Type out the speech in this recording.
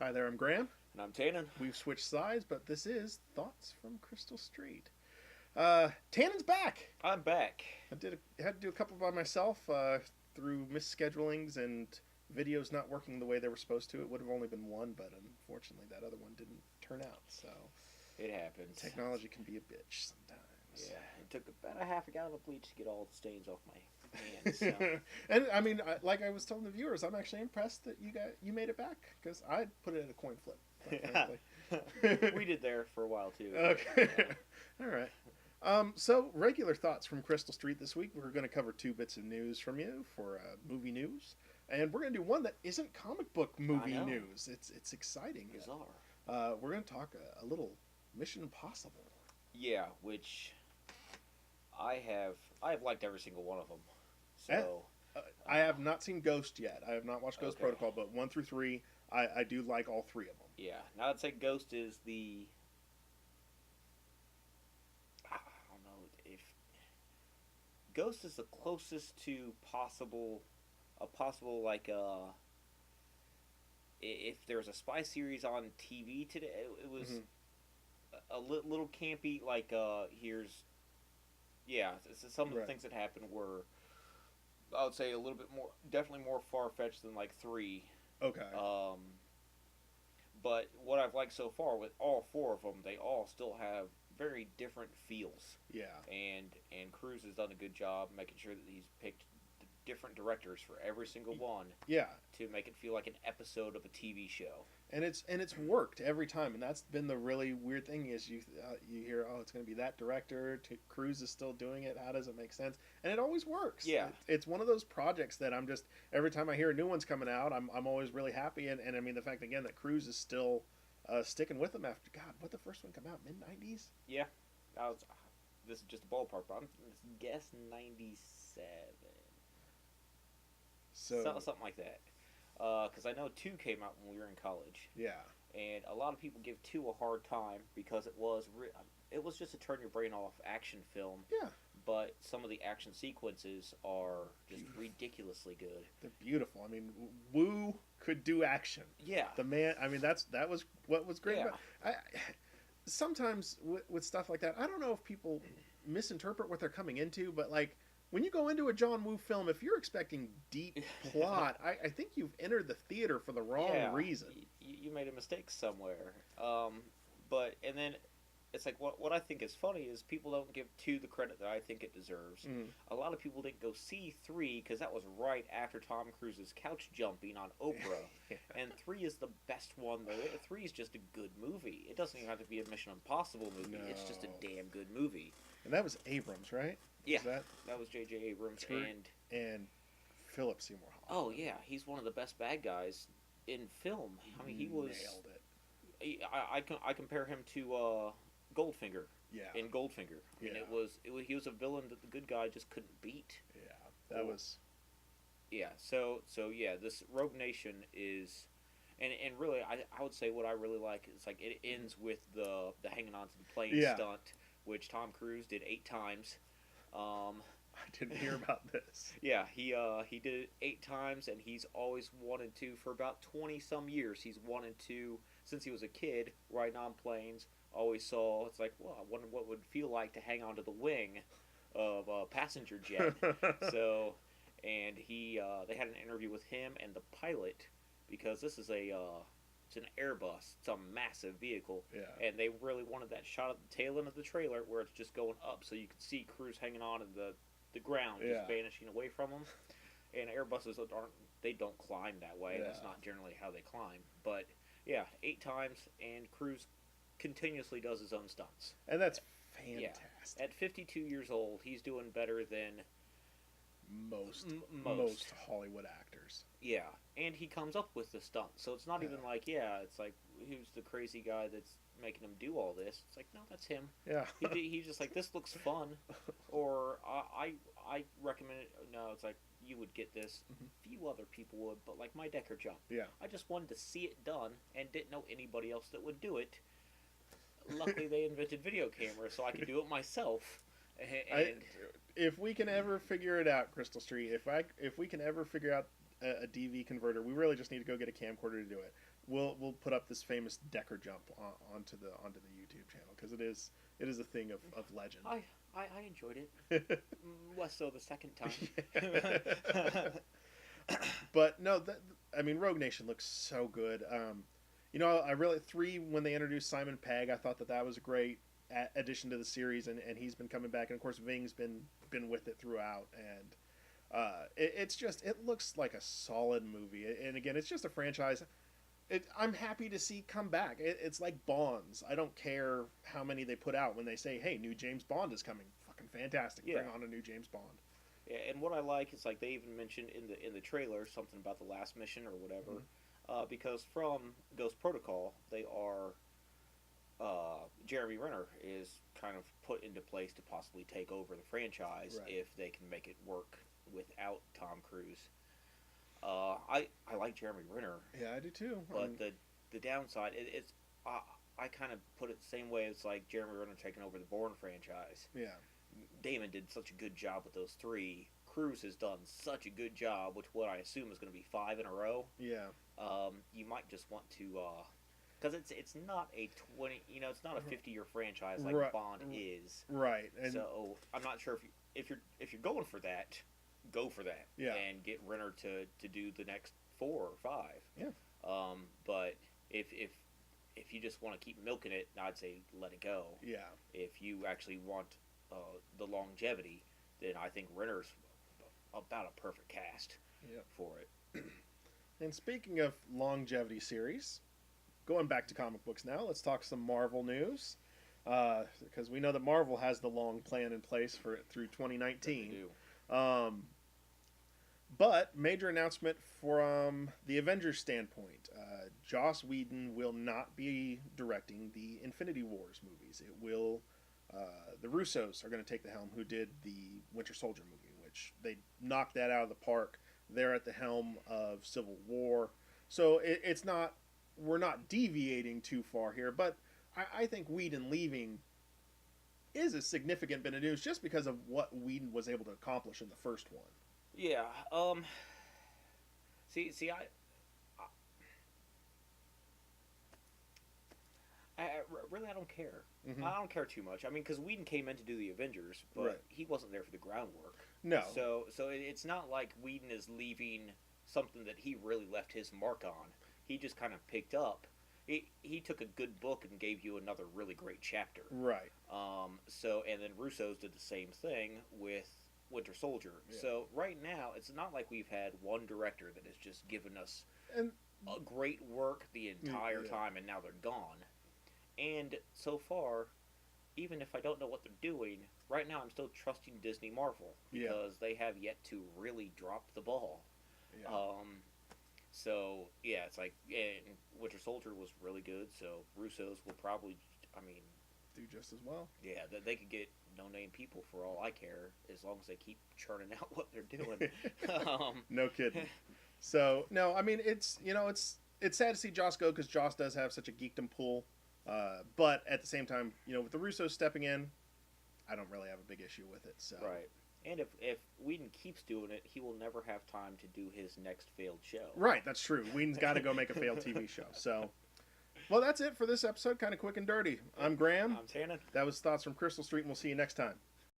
Hi there, I'm Graham. And I'm Tannen. We've switched sides, but this is Thoughts from Crystal Street. Tannen's back. I'm back. Had to do a couple by myself through misschedulings and videos not working the way they were supposed to. It would have only been one, but unfortunately, that other one didn't turn out. So It happens. technology can be a bitch sometimes. Yeah, it took about a half a gallon of bleach to get all the stains off my hands. So. And I mean, like I was telling the viewers, I'm actually impressed that you made it back because I put it in a coin flip. We did there for a while too. Okay. All right. So, regular thoughts from Crystal Street this week. We're going to cover two bits of news from you for movie news, and we're going to do one that isn't comic book movie news. It's exciting. Bizarre. We're going to talk a little Mission Impossible. Yeah, which I have liked every single one of them. So I have not seen Ghost yet. I have not watched Ghost Protocol, but 1 through 3, I do like all three of them. Yeah, now I'd say Ghost is the. I don't know if Ghost is the closest to a possible like if there was a spy series on TV today, it was little campy. Like here's yeah, some of the things that happened were I would say a little bit more, definitely more far fetched than like three. Okay. But what I've liked so far with all four of them, they all still have very different feels. Yeah. And Cruz has done a good job making sure that he's picked different directors for every single one. Yeah. To make it feel like an episode of a TV show. And it's worked every time, and that's been the really weird thing is you hear, oh, it's going to be that director. Cruz is still doing it. How does it make sense? And it always works. Yeah, it's one of those projects that I'm just every time I hear a new one's coming out, I'm always really happy. And I mean the fact again that Cruz is still sticking with them after God, what the first one come out mid-90s? Yeah, this is just a ballpark, but I'm guess 97. So something like that. Because I know 2 came out when we were in college. Yeah. And a lot of people give 2 a hard time because it was just a turn your brain off action film. Yeah. But some of the action sequences are just ridiculously good. They're beautiful. I mean, Wu could do action. Yeah. The man. I mean, that was what was great. Yeah. About sometimes with stuff like that, I don't know if people misinterpret what they're coming into, but like when you go into a John Woo film, if you're expecting deep plot, I think you've entered the theater for the wrong reason. You made a mistake somewhere. But and then it's like what I think is funny is people don't give 2 the credit that I think it deserves. A lot of people didn't go see 3 because that was right after Tom Cruise's couch jumping on Oprah, and 3 is the best one. Though 3 is just a good movie. It doesn't even have to be a Mission Impossible movie. No. It's just a damn good movie. And that was Abrams, right? Yeah, that was J.J. Abrams and Philip Seymour Hoffman. Oh yeah, he's one of the best bad guys in film. I mean, he was nailed it. I compare him to Goldfinger. Yeah. In Goldfinger, I mean, he was a villain that the good guy just couldn't beat. Yeah, that was. Yeah, so yeah, this Rogue Nation is, and really, I would say what I really like is like it ends with the hanging on to the plane stunt, which Tom Cruise did 8 times. I didn't hear about this. Yeah, he did it 8 times, and he's always wanted to for about 20 some years. He's wanted to since he was a kid riding on planes. Always saw it's like, well, I wonder what it would feel like to hang onto the wing of a passenger jet. So, and they had an interview with him and the pilot because this is it's an Airbus. It's a massive vehicle. Yeah. And they really wanted that shot at the tail end of the trailer where it's just going up, so you can see Cruise hanging on to the ground, just vanishing away from them. And Airbuses don't climb that way. Yeah. That's not generally how they climb. But yeah, 8 times, and Cruise continuously does his own stunts. And that's fantastic. Yeah. At 52 years old, he's doing better than most Hollywood actors. Yeah, and he comes up with the stunts. So it's not even like, it's like, who's the crazy guy that's making him do all this? It's like, no, that's him. Yeah. He's just like, this looks fun. Or I recommend it. No, it's like, you would get this. Few other people would, but like my Decker jump. Yeah. I just wanted to see it done and didn't know anybody else that would do it. Luckily, they invented video cameras, so I could do it myself. And if we can ever figure it out, Crystal Street, if we can ever figure out a DV converter, we really just need to go get a camcorder to do it. we'll put up this famous Decker jump onto the YouTube channel because it is a thing of legend. I enjoyed it. Less so the second time. But no, I mean, Rogue Nation looks so good. I really 3 when they introduced Simon Pegg, I thought that was a great addition to the series, and he's been coming back, and of course Ving's been with it throughout, and it looks like a solid movie, and again, it's just a franchise. I'm happy to see come back. It's like Bonds. I don't care how many they put out when they say, "Hey, new James Bond is coming." Fucking fantastic! Yeah. Bring on a new James Bond. Yeah, and what I like is like they even mentioned in the trailer something about the last mission or whatever, because from Ghost Protocol they are Jeremy Renner is kind of put into place to possibly take over the franchise if they can make it work without Tom Cruise. I like Jeremy Renner. Yeah, I do too. But the downside it's I kind of put it the same way as like Jeremy Renner taking over the Bourne franchise. Yeah. Damon did such a good job with those 3. Cruise has done such a good job, which what I assume is going to be 5 in a row. Yeah. You might just want to, because it's not a 20, it's not a 50-year franchise like Bond is. Right. And so I'm not sure if you're going for that, go for that. Yeah. And get Renner to do the next 4 or 5. Yeah. But if you just want to keep milking it, I'd say let it go. Yeah. If you actually want the longevity, then I think Renner's about a perfect cast for it. And speaking of longevity series, going back to comic books now, let's talk some Marvel news. Because we know that Marvel has the long plan in place for it through 2019. They do. But major announcement from the Avengers standpoint. Joss Whedon will not be directing the Infinity Wars movies. It will... the Russos are going to take the helm, who did the Winter Soldier movie, which they knocked that out of the park. They're at the helm of Civil War. So it's not... We're not deviating too far here, but I think Whedon leaving is a significant bit of news just because of what Whedon was able to accomplish in the first one. Yeah. See, I really don't care. Mm-hmm. I don't care too much. I mean, because Whedon came in to do the Avengers, but he wasn't there for the groundwork. No. So it's not like Whedon is leaving something that he really left his mark on. He just kind of picked up. He took a good book and gave you another really great chapter. Right. And then Russo's did the same thing with Winter Soldier. Yeah. So right now, it's not like we've had one director that has just given us a great work the entire time, and now they're gone. And so far, even if I don't know what they're doing, right now I'm still trusting Disney Marvel because they have yet to really drop the ball. Yeah. So, yeah, it's like, and Winter Soldier was really good, so Russo's will probably, do just as well. Yeah, they could get no-name people for all I care, as long as they keep churning out what they're doing. No kidding. So, no, it's sad to see Joss go because Joss does have such a geekdom pool. But at the same time, with the Russos stepping in, I don't really have a big issue with it. So. Right. And if Whedon keeps doing it, he will never have time to do his next failed show. Right, that's true. Whedon's got to go make a failed TV show. So, well, that's it for this episode. Kind of quick and dirty. I'm Graham. I'm Tannen. That was Thoughts from Crystal Street, and we'll see you next time.